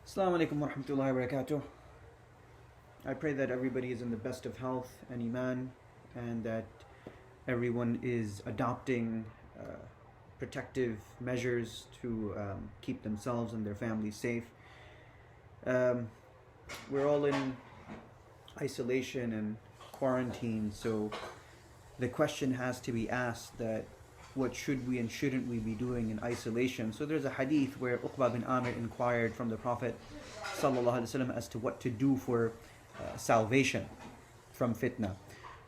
Assalamu alaikum wa rahmatullahi wa barakatuh. I pray that everybody is in the best of health and iman, and that everyone is adopting protective measures to keep themselves and their families safe. We're all in isolation and quarantine, so the question has to be asked that what should we and shouldn't we be doing in isolation? So there's a hadith where Uqba bin Amir inquired from the Prophet ﷺ as to what to do for salvation from fitna.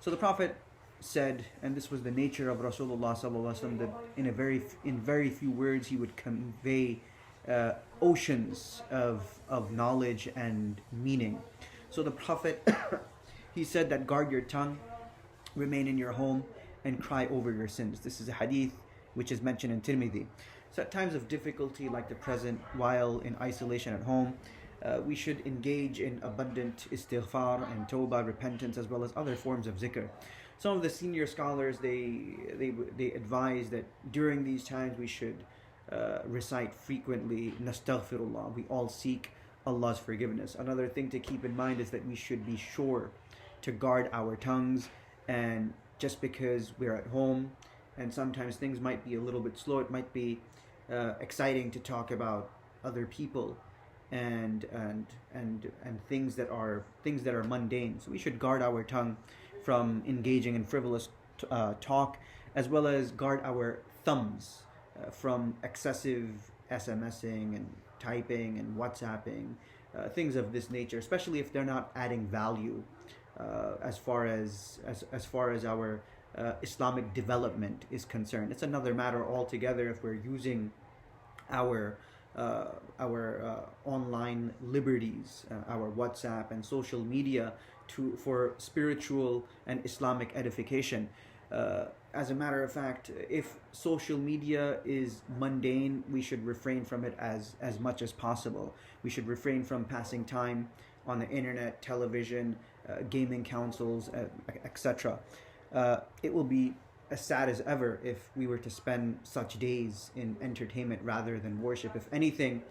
So the Prophet said, and this was the nature of Rasulullah ﷺ, that in very few words he would convey oceans of knowledge and meaning. So the Prophet he said that guard your tongue, remain in your home, and cry over your sins. This is a hadith which is mentioned in Tirmidhi. So at times of difficulty like the present, while in isolation at home, we should engage in abundant istighfar and tawbah, repentance, as well as other forms of zikr. Some of the senior scholars, they advise that during these times we should recite frequently nastaghfirullah. We all seek Allah's forgiveness. Another thing to keep in mind is that we should be sure to guard our tongues, and just because we're at home and sometimes things might be a little bit slow, it might be exciting to talk about other people and things that are mundane. So we should guard our tongue from engaging in frivolous talk, as well as guard our thumbs from excessive SMSing and typing and WhatsApping, things of this nature, especially if they're not adding value as far as our Islamic development is concerned. It's another matter altogether if we're using our online liberties, our WhatsApp and social media for spiritual and Islamic edification. As a matter of fact, if social media is mundane, we should refrain from it as much as possible. We should refrain from passing time on the internet, television, gaming consoles, etc. It will be as sad as ever if we were to spend such days in entertainment rather than worship. If anything,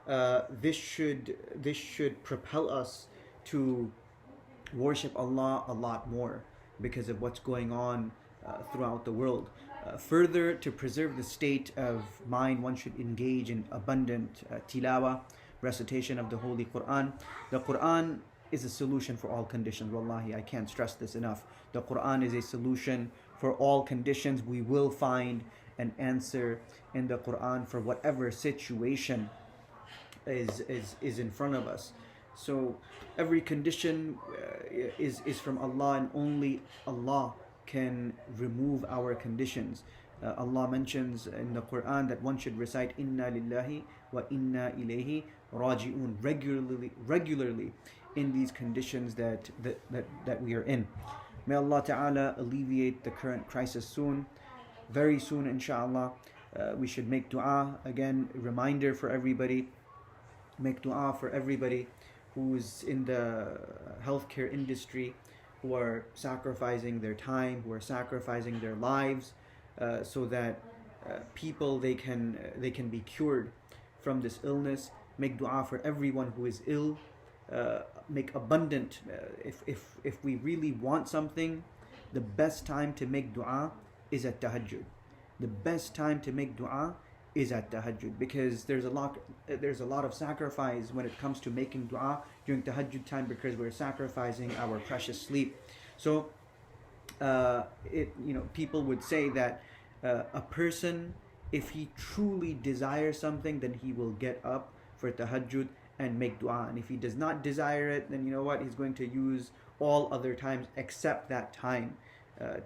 this should propel us to worship Allah a lot more because of what's going on throughout the world. Further, to preserve the state of mind, one should engage in abundant tilawa, recitation of the Holy Quran. The Quran is a solution for all conditions. Wallahi, I can't stress this enough. The Quran is a solution for all conditions. We will find an answer in the Quran for whatever situation is in front of us. So every condition is from Allah, and only Allah can remove our conditions. Allah mentions in the Quran that one should recite Inna lillahi wa inna ilayhi raji'un regularly in these conditions that we are in. May Allah Ta'ala alleviate the current crisis soon, very soon inshallah. We should make dua. Again, a reminder for everybody, make dua for everybody who's in the healthcare industry, who are sacrificing their time, who are sacrificing their lives, so that people they can be cured from this illness. Make dua for everyone who is ill. Make abundant. If we really want something, the best time to make dua is at tahajjud. The best time to make dua is at tahajjud, because there's a lot of sacrifice when it comes to making dua during tahajjud time, because we're sacrificing our precious sleep. So people would say that a person, if he truly desires something, then he will get up for tahajjud and make dua. And if he does not desire it, then you know what? He's going to use all other times except that time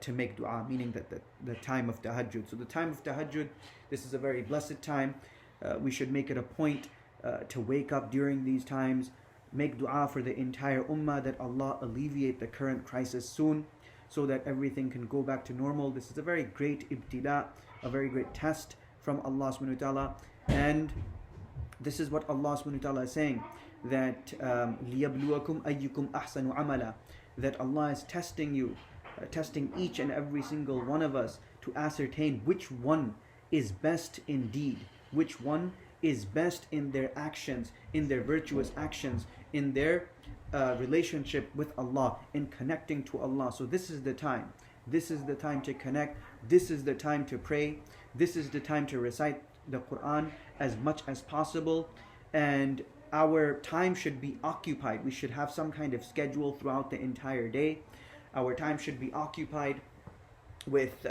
to make dua, meaning that the time of tahajjud. So the time of tahajjud, this is a very blessed time. We should make it a point to wake up during these times, make dua for the entire ummah that Allah alleviate the current crisis soon, so that everything can go back to normal. This is a very great ibtila, a very great test from Allah subhanahu wa ta'ala. And this is what Allah subhanahu wa ta'ala is saying, that لِيَبْلُوَكُمْ أَيُّكُمْ أَحْسَنُ عَمَلًا, that Allah is testing you, testing each and every single one of us to ascertain which one is best indeed, which one is best in their actions, in their virtuous actions, in their relationship with Allah, in connecting to Allah. So this is the time. This is the time to connect. This is the time to pray. This is the time to recite the Quran as much as possible. And our time should be occupied. We should have some kind of schedule throughout the entire day. Our time should be occupied with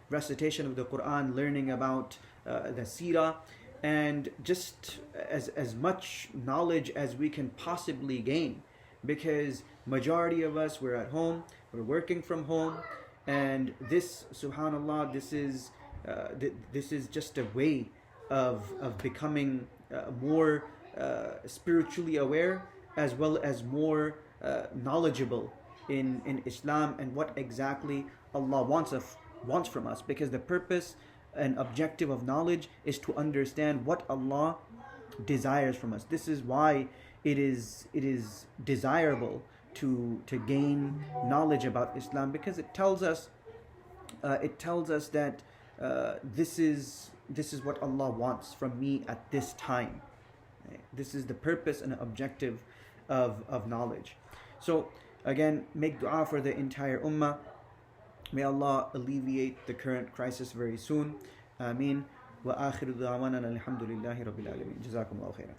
recitation of the Quran, learning about the seerah, and just as much knowledge as we can possibly gain, because majority of us, we're at home, we're working from home, and this, subhanallah, this is just a way of becoming more spiritually aware, as well as more knowledgeable in Islam and what exactly Allah wants from us, because the purpose and objective of knowledge is to understand what Allah desires from us. This is why it is desirable to gain knowledge about Islam, because it tells us that this is what Allah wants from me at this time. This is the purpose and objective of knowledge. So again, make dua for the entire ummah. May Allah alleviate the current crisis very soon. Ameen. Wa akhiru da'wana alhamdulillahi rabbil alamin. Jazakumullahu khairan.